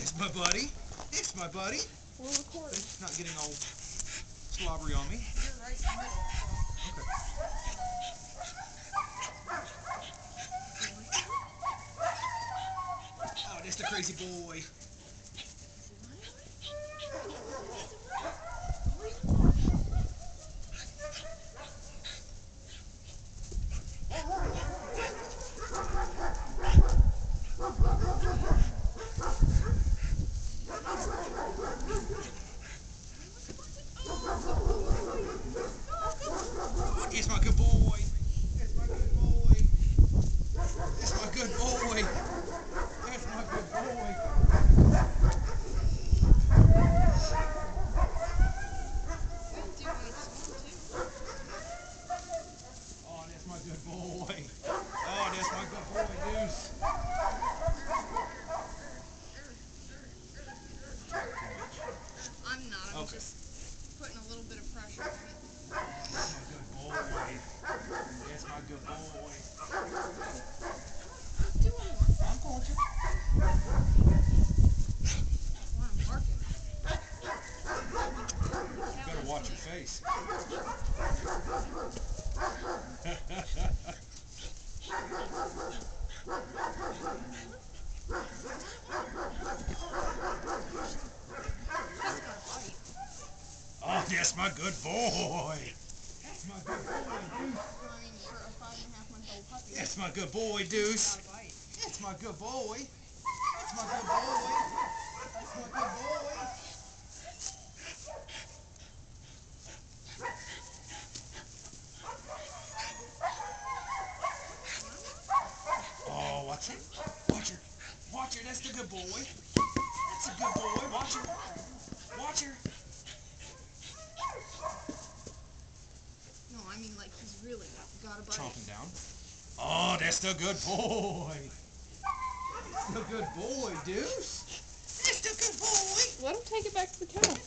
It's my buddy. It's my buddy. We're recording. It's not getting all slobbery on me. You're right in the middle. Okay. Oh, that's the crazy boy. It's my good boy. It's my good boy. It's my good boy. It's my good boy. Oh, that's my good boy. Oh, that's my good boy, Deuce. I'm not. I'm Okay. just putting a little bit of pressure on it. That's my good boy. That's my good boy. Do one more. I'm going to. Well, I'm marking. Better watch your face. Oh, that's my good boy. That's my good boy, Deuce. I mean, for a 5.5-month-old puppy. That's my good boy, Deuce. Got a bite. That's my good boy. That's my good boy. That's my good boy. Oh, watch it. Watch her. Watch her. That's the good boy. That's a good boy. Watch her. Watch her. No, I mean like he's really got a bite. Chomping down. Oh, that's the good boy. That's the good boy, Deuce. That's the good boy. Let him take it back to the kennel.